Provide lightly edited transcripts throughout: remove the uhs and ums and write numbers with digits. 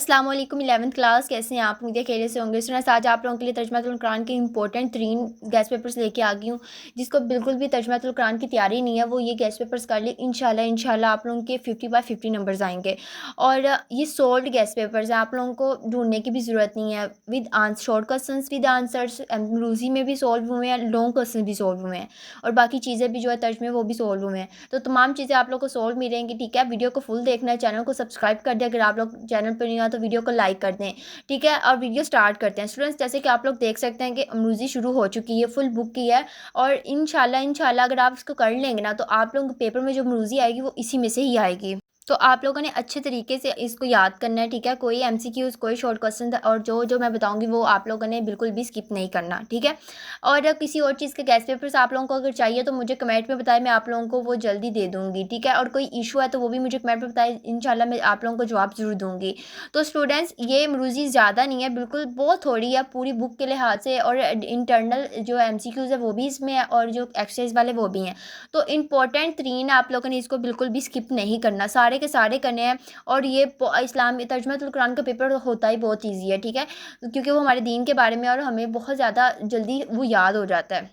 अस्सलाम वालेकुम 11th class, कैसे हैं आप? मुझे खैरियत से होंगे। स्टूडेंट्स, आज आप लोगों के लिए तर्जुमातुल कुरान के इंपॉर्टेंट 3 गेस्ट पेपर्स लेके आ गई हूँ। जिसको बिल्कुल भी तर्जुमातुल कुरान की तैयारी नहीं है वो ये गेस्ट पेपर्स कर ले। इंशाल्लाह आप लोगों के 50 बाय 50 नंबर्स आएंगे। और ये सोल्ड गेस्ट पेपर्स हैं, आप लोगों को ढूंढने की भी ज़रूरत नहीं है। With answer, short question with answers, रूज़ी में भी सॉल्व हुए हैं, लॉन्ग क्वेश्चन भी सॉल्व हुए हैं, और बाकी चीज़ें भी जो है तर्जमे वो भी सॉल्व हुए हैं। तो तमाम चीज़ें आप लोग को सॉल्व मिलेंगी। ठीक है, वीडियो को फुल देखना है, चैनल को सब्सक्राइब कर दें। अगर आप लोग चैनल पर नहीं हो तो वीडियो को लाइक कर दें। ठीक है, और वीडियो स्टार्ट करते हैं। स्टूडेंट्स, जैसे कि आप लोग देख सकते हैं कि अमरूजी शुरू हो चुकी है, फुल बुक की है। और इंशाल्लाह अगर आप इसको कर लेंगे ना तो आप लोगों के पेपर में जो अमरूजी आएगी वो इसी में से ही आएगी। तो आप लोगों ने अच्छे तरीके से इसको याद करना है। ठीक है, कोई एमसीक्यूज, कोई शॉर्ट क्वेश्चन, और जो जो मैं बताऊंगी वो आप लोगों ने बिल्कुल भी स्किप नहीं करना। ठीक है, और किसी और चीज़ के गेस्ट पेपर्स आप लोगों को अगर चाहिए तो मुझे कमेंट में बताएं, मैं आप लोगों को वो जल्दी दे दूँगी। ठीक है, और कोई इशू है तो वो भी मुझे कमेंट में बताएं, इंशाल्लाह मैं आप लोगों को जवाब ज़रूर दूँगी। तो स्टूडेंट्स, ये मरूज़ी ज़्यादा नहीं है, बिल्कुल बहुत थोड़ी है पूरी बुक के लिहाज से, और इंटरनल जो एमसीक्यूज़ है वो भी इसमें है, और जो एक्सरसाइज वाले वो भी हैं। तो इम्पोर्टेंट 3 आप लोगों ने इसको बिल्कुल भी स्किप नहीं करना, सारे के सारे करने हैं। और ये इस्लामी तर्जुमातुल कुरान का पेपर होता ही बहुत ईजी है। ठीक है, क्योंकि वो हमारे दीन के बारे में, और हमें बहुत ज़्यादा जल्दी वो याद हो जाता है।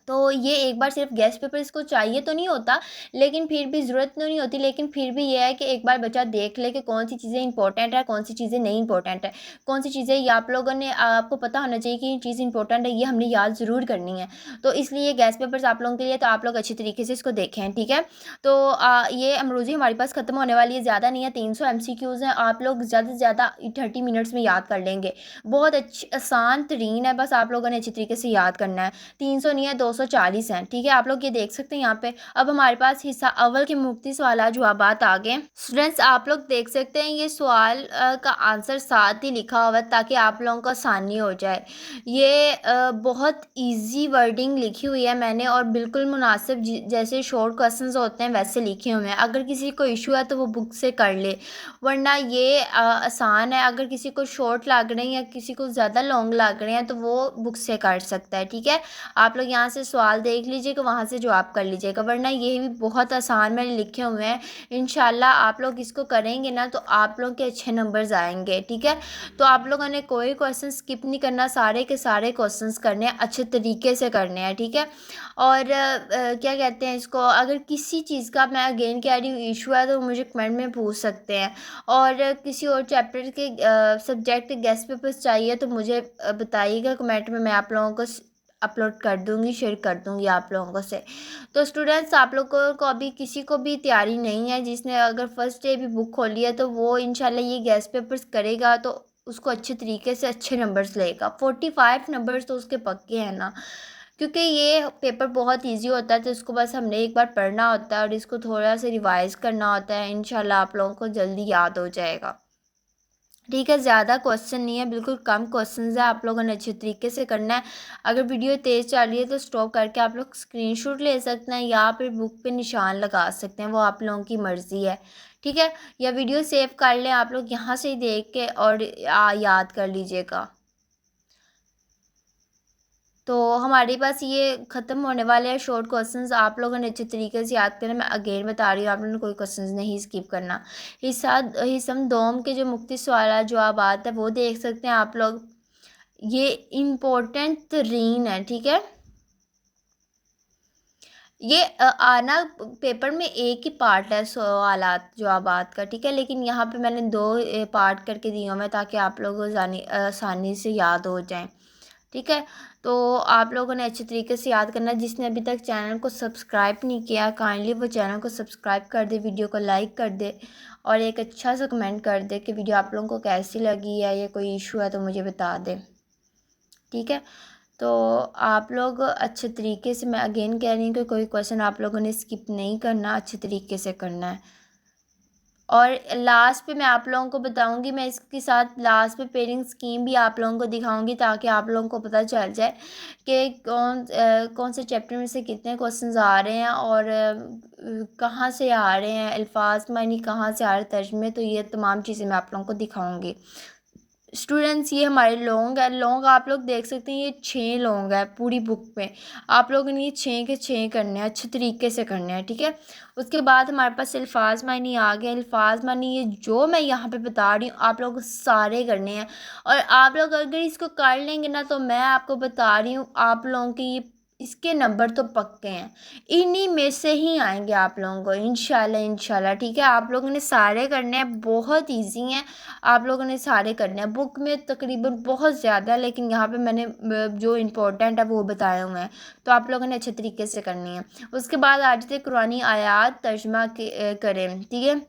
तो ये एक बार सिर्फ गेस्ट पेपर इसको चाहिए तो नहीं होता, लेकिन फिर भी ज़रूरत तो नहीं होती, लेकिन फिर भी ये है कि एक बार बच्चा देख ले कि कौन सी चीज़ें इंपॉर्टेंट है, कौन सी चीज़ें नहीं इंपॉर्टेंट है, कौन सी चीज़ें ये आप लोगों ने, आपको पता होना चाहिए कि ये चीज़ इंपॉर्टेंट है, ये हमने याद ज़रूर करनी है। तो इसलिए ये गेस्ट पेपर्स आप लोगों के लिए, तो आप लोग अच्छे तरीके से इसको देखें। ठीक है, तो ये अमरूजी हमारे पास ख़त्म होने वाली है, ज़्यादा नहीं है, 300 MCQs हैं, आप लोग ज़्यादा से ज़्यादा 30 मिनट्स में याद कर लेंगे। बहुत अच्छी आसान तरीन है, बस आप लोगों ने अच्छी तरीके से याद करना है। 300 नहीं है, 240 हैं। ठीक है, आप लोग ये देख सकते हैं यहाँ पे। अब हमारे पास हिस्सा अव्वल के मुफ्ती सवाल जवाबात आ गए। स्टूडेंट्स, आप लोग देख सकते हैं ये सवाल का आंसर साथ ही लिखा हुआ है ताकि आप लोगों को आसानी हो जाए। ये बहुत इजी वर्डिंग लिखी हुई है मैंने, और बिल्कुल मुनासिब, जैसे शॉर्ट क्वेश्चंस होते हैं वैसे लिखे हुए हैं। अगर किसी को इशू है तो वो बुक से कर ले, वरना ये आसान है। अगर किसी को शॉर्ट लग रहे हैं या किसी को ज़्यादा लॉन्ग लग रहे हैं तो वो बुक से कर सकता है। ठीक है, आप लोग यहाँ से सवाल देख लीजिएगा, वहाँ से जवाब कर लीजिएगा, वरना ये भी बहुत आसान मैंने लिखे हुए हैं। इंशाल्लाह आप लोग इसको करेंगे ना तो आप लोग के अच्छे नंबर्स आएंगे। ठीक है, तो आप लोगों ने कोई क्वेश्चन स्किप नहीं करना, सारे के सारे क्वेश्चंस करने हैं, अच्छे तरीके से करने हैं। ठीक है, और क्या कहते हैं इसको, अगर किसी चीज़ का, मैं अगेन कह रही हूँ, इशू है तो मुझे कमेंट में पूछ सकते हैं। और किसी और चैप्टर के सब्जेक्ट के गेस्ट पेपर्स चाहिए तो मुझे बताइएगा कमेंट में, मैं आप लोगों को अपलोड कर दूंगी, शेयर कर दूंगी आप लोगों से। तो स्टूडेंट्स, आप लोगों को अभी किसी को भी तैयारी नहीं है, जिसने अगर फर्स्ट डे भी बुक खोली है तो वो इंशाल्लाह ये गेस्ट पेपर्स करेगा तो उसको अच्छे तरीके से अच्छे नंबर्स लेगा। 45 नंबर्स तो उसके पक्के हैं ना, क्योंकि ये पेपर बहुत इजी होता है। तो इसको बस हमने एक बार पढ़ना होता है और इसको थोड़ा सा रिवाइज करना होता है, इंशाल्लाह आप लोगों को जल्दी याद हो जाएगा। ठीक है, ज़्यादा क्वेश्चन नहीं है, बिल्कुल कम क्वेश्चंस है, आप लोगों ने अच्छे तरीके से करना है। अगर वीडियो तेज़ चल रही है तो स्टॉप करके आप लोग स्क्रीनशॉट ले सकते हैं, या फिर बुक पे निशान लगा सकते हैं, वो आप लोगों की मर्ज़ी है। ठीक है, या वीडियो सेव कर लें आप लोग यहाँ से ही देख के, और याद कर लीजिएगा। तो हमारे पास ये ख़त्म होने वाले हैं शॉर्ट क्वेश्चंस, आप लोगों ने अच्छे तरीके से याद करना। मैं अगेन बता रही हूँ, आप लोगों ने कोई क्वेश्चंस नहीं स्किप करना। हिस्सम दोम के जो मुख्तलिफ सवाल जवाबात है वो देख सकते हैं आप लोग। ये इम्पोर्टेंट तरीन है। ठीक है, ये आना पेपर में एक ही पार्ट है सवालात जवाबात का। ठीक है, लेकिन यहाँ पे मैंने 2 पार्ट करके दिए हुए हैं ताकि आप लोगों को आसानी से याद हो जाए। ठीक है, तो आप लोगों ने अच्छे तरीके से याद करना है। जिसने अभी तक चैनल को सब्सक्राइब नहीं किया, काइंडली वो चैनल को सब्सक्राइब कर दे, वीडियो को लाइक कर दे, और एक अच्छा सा कमेंट कर दे कि वीडियो आप लोगों को कैसी लगी है, या कोई इशू है तो मुझे बता दे। ठीक है, तो आप लोग अच्छे तरीके से, मैं अगेन कह रही हूँ कि कोई क्वेश्चन आप लोगों ने स्किप नहीं करना, अच्छे तरीके से करना है। और लास्ट पे मैं आप लोगों को बताऊंगी, मैं इसके साथ लास्ट पे पेयरिंग स्कीम भी आप लोगों को दिखाऊंगी ताकि आप लोगों को पता चल जाए कि कौन से चैप्टर में से कितने क्वेश्चंस आ रहे हैं, और कहाँ से आ रहे हैं, अल्फाज मानी कहाँ से आ रहे हैं, तर्जमे, तो ये तमाम चीज़ें मैं आप लोगों को दिखाऊंगी। स्टूडेंट्स ये हमारे लॉन्ग है। लॉन्ग आप लोग देख सकते हैं, ये 6 लॉन्ग है पूरी बुक में। आप लोगों ने ये 6 के 6 करने हैं, अच्छे तरीके से करने हैं, ठीक है। उसके बाद हमारे पास अल्फाज मानी आ गया। अल्फाज मानी ये जो मैं यहाँ पे बता रही हूँ आप लोग सारे करने हैं, और आप लोग अगर इसको कर लेंगे ना तो मैं आपको बता रही हूँ आप लोगों के ये इसके नंबर तो पक्के हैं। इन्हीं में से ही आएंगे आप लोगों को इंशाल्लाह इंशाल्लाह, ठीक है। आप लोगों ने सारे करने हैं, बहुत इजी हैं। आप लोगों ने सारे करने हैं। बुक में तकरीबन बहुत ज़्यादा है, लेकिन यहाँ पे मैंने जो इम्पोर्टेंट है वो बताए हुए हैं, तो आप लोगों ने अच्छे तरीके से करनी है। उसके बाद आज से कुरानी आयात तर्जमा के करें, ठीक है।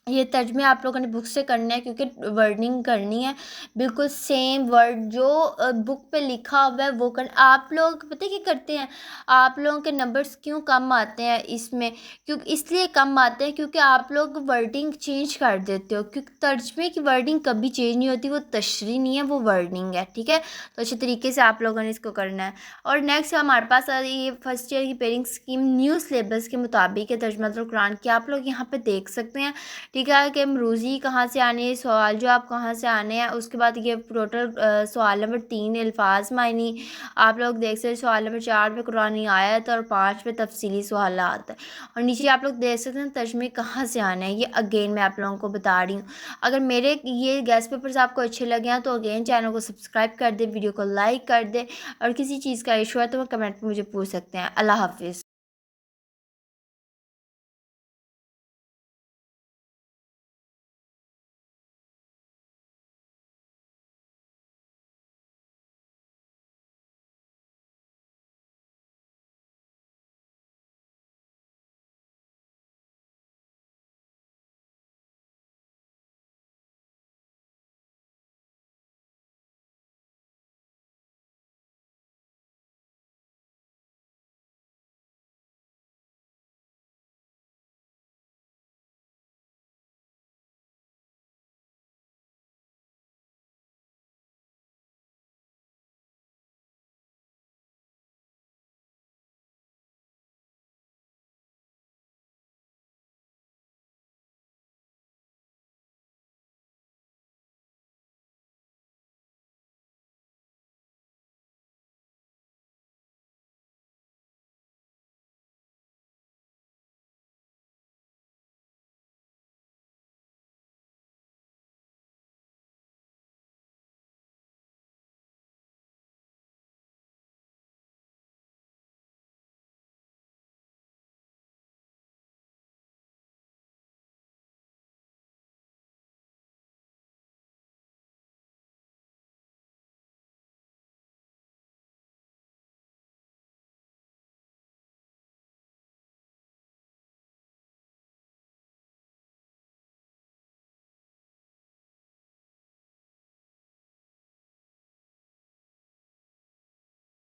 ये तर्जमे आप लोगों ने बुक से करना है, क्योंकि वर्डिंग करनी है बिल्कुल सेम वर्ड जो बुक पे लिखा हुआ है वो करना। आप लोग पता है क्या करते हैं, आप लोगों के नंबर्स क्यों कम आते हैं इसमें, क्योंकि इसलिए कम आते हैं क्योंकि आप लोग वर्डिंग चेंज कर देते हो। क्योंकि तर्जमे की वर्डिंग कभी चेंज नहीं होती, वो तशरीह नहीं है, वो वर्डिंग है, ठीक है। तो अच्छे तरीके से आप लोगों ने इसको करना है। और नेक्स्ट हमारे पास ये फर्स्ट ईयर की पेयरिंग स्कीम न्यू सिलेबस के मुताबिक है तर्जमातुल कुरान की, आप लोग यहाँ पे देख सकते हैं, ठीक है। कि मरूज़ी कहाँ से आने हैं, सवाल जवाब कहाँ से आने हैं। उसके बाद ये टोटल सवाल नंबर 3 अल्फाज मायनी आप लोग देख सकते हैं। सवाल नंबर 4 पे कुरानी आयत और 5 पे तफसीली सवालात है। और नीचे आप लोग देख सकते हैं तर्जमे कहाँ से आने हैं, ये अगेन मैं आप लोगों को बता रही हूँ। अगर मेरे ये गेस्ट पेपर्स आपको अच्छे लगे हैं तो अगेन चैनल को सब्सक्राइब कर दे, वीडियो को लाइक कर दे, और किसी चीज़ का इशू है तो वो कमेंट में मुझे पूछ सकते हैं। अल्लाह हाफिज़।